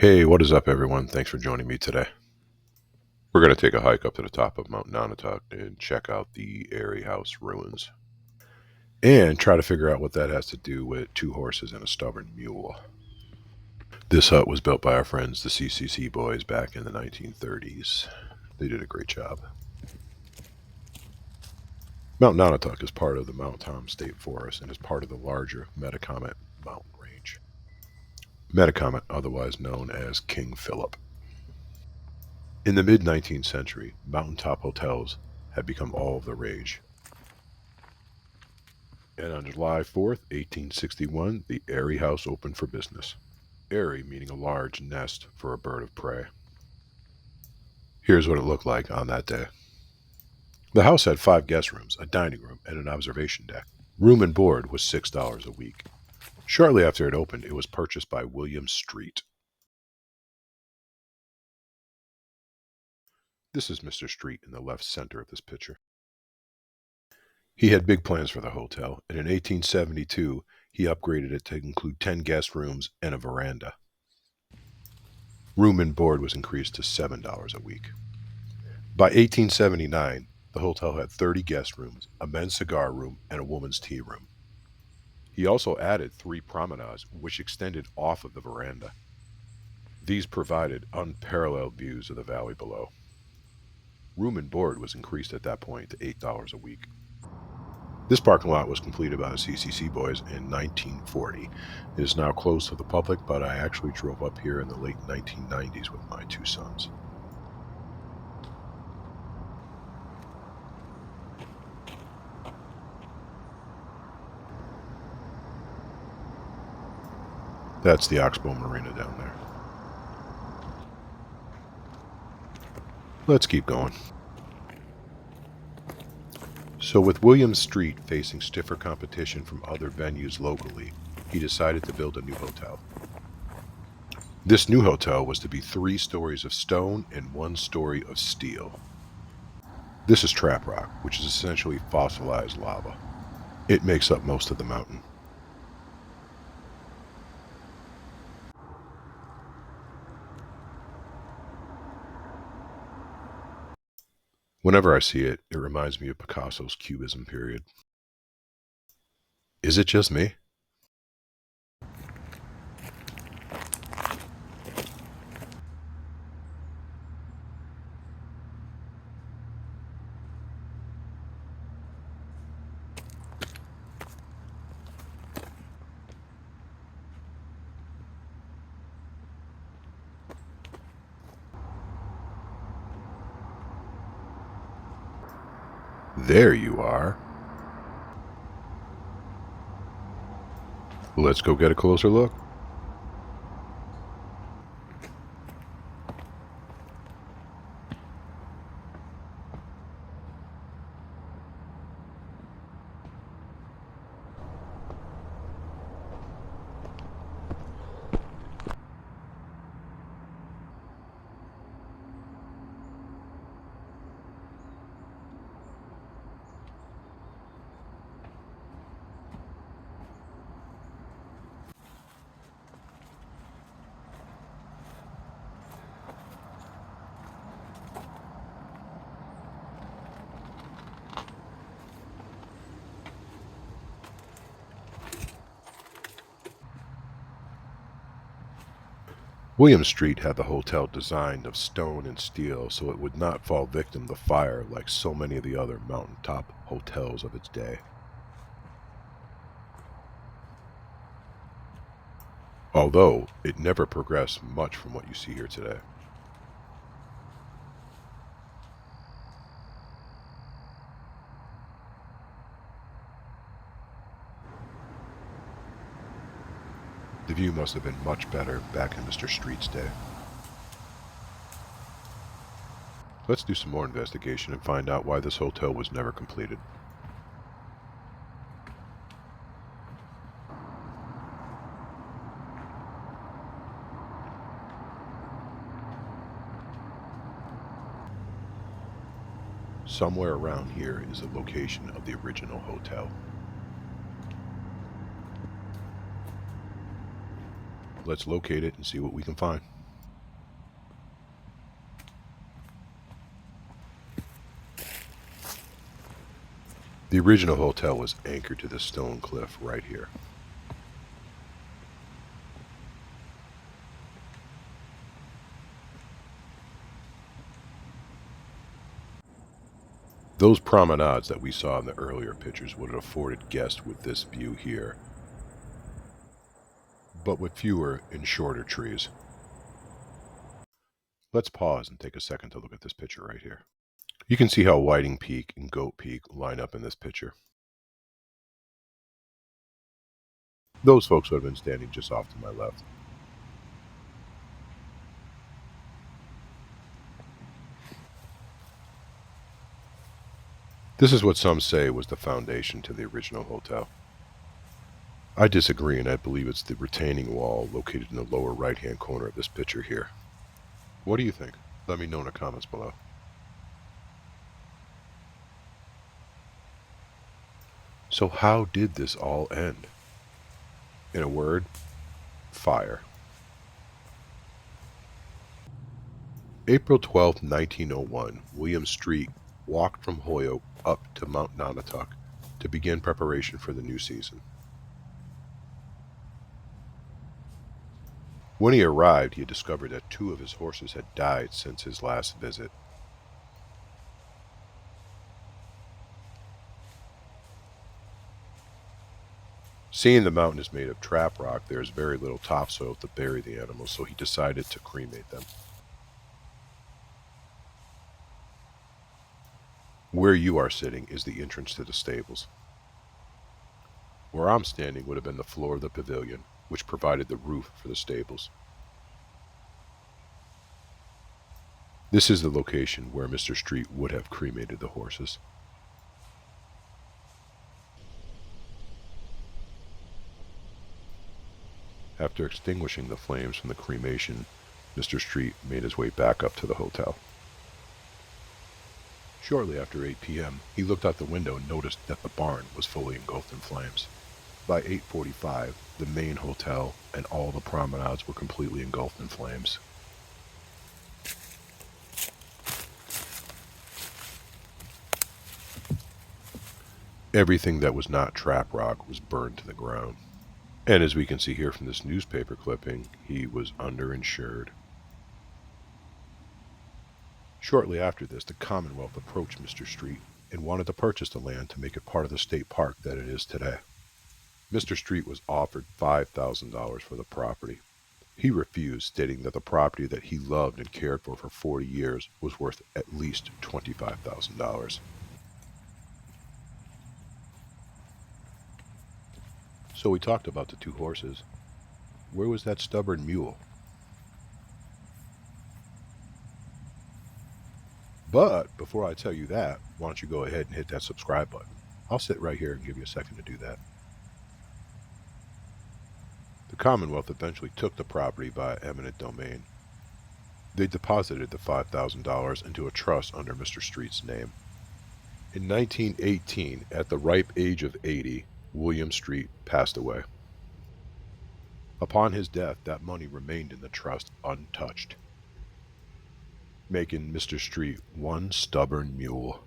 Hey, what is up, everyone? Thanks for joining me today. We're going to take a hike up to the top of Mount Nonotuck and check out the Eyrie House Ruins and try to figure out what that has to do with two horses and a stubborn mule. This hut was built by our friends, the CCC boys, back in the 1930s. They did a great job. Mount Nonotuck is part of the Mount Tom State Forest and is part of the larger Metacomet mountain range. Metacomet, otherwise known as King Philip. In the mid-19th century, mountaintop hotels had become all the rage. And on July 4th, 1861, the Eyrie House opened for business. Eyrie meaning a large nest for a bird of prey. Here's what it looked like on that day. The house had 5 guest rooms, a dining room, and an observation deck. Room and board was $6 a week. Shortly after it opened, it was purchased by William Street. This is Mr. Street in the left center of this picture. He had big plans for the hotel, and in 1872, he upgraded it to include 10 guest rooms and a veranda. Room and board was increased to $7 a week. By 1879, the hotel had 30 guest rooms, a men's cigar room, and a woman's tea room. He also added 3 promenades, which extended off of the veranda. These provided unparalleled views of the valley below. Room and board was increased at that point to $8 a week. This parking lot was completed by the CCC boys in 1940. It is now closed to the public, but I actually drove up here in the late 1990s with my 2 sons. That's the Oxbow Marina down there. Let's keep going. So with William Street facing stiffer competition from other venues locally, he decided to build a new hotel. This new hotel was to be 3 stories of stone and 1 story of steel. This is trap rock, which is essentially fossilized lava. It makes up most of the mountain. Whenever I see it, it reminds me of Picasso's Cubism period. Is it just me? There you are. Let's go get a closer look. William Street had the hotel designed of stone and steel so it would not fall victim to fire like so many of the other mountaintop hotels of its day. Although it never progressed much from what you see here today. The view must have been much better back in Mr. Street's day. Let's do some more investigation and find out why this hotel was never completed. Somewhere around here is the location of the original hotel. Let's locate it and see what we can find. The original hotel was anchored to the stone cliff right here. Those promenades that we saw in the earlier pictures would have afforded guests with this view here, but with fewer and shorter trees. Let's pause and take a second to look at this picture right here. You can see how Whiting Peak and Goat Peak line up in this picture. Those folks would have been standing just off to my left. This is what some say was the foundation to the original hotel. I disagree, and I believe it's the retaining wall located in the lower right-hand corner of this picture here. What do you think? Let me know in the comments below. So how did this all end? In a word, fire. April 12, 1901, William Street walked from Holyoke up to Mount Nonotuck to begin preparation for the new season. When he arrived, he had discovered that 2 of his horses had died since his last visit. Seeing the mountain is made of trap rock, there is very little topsoil to bury the animals, so he decided to cremate them. Where you are sitting is the entrance to the stables. Where I'm standing would have been the floor of the pavilion, which provided the roof for the stables. This is the location where Mr. Street would have cremated the horses. After extinguishing the flames from the cremation, Mr. Street made his way back up to the hotel. Shortly after 8 p.m., he looked out the window and noticed that the barn was fully engulfed in flames. By 8:45, the main hotel and all the promenades were completely engulfed in flames. Everything that was not trap rock was burned to the ground. And as we can see here from this newspaper clipping, he was underinsured. Shortly after this, the Commonwealth approached Mr. Street and wanted to purchase the land to make it part of the state park that it is today. Mr. Street was offered $5,000 for the property. He refused, stating that the property that he loved and cared for 40 years was worth at least $25,000. So we talked about the 2 horses. Where was that stubborn mule? But before I tell you that, why don't you go ahead and hit that subscribe button. I'll sit right here and give you a second to do that. The Commonwealth eventually took the property by eminent domain. They deposited the $5,000 into a trust under Mr. Street's name. In 1918, at the ripe age of 80, William Street passed away. Upon his death, that money remained in the trust untouched, making Mr. Street one stubborn mule.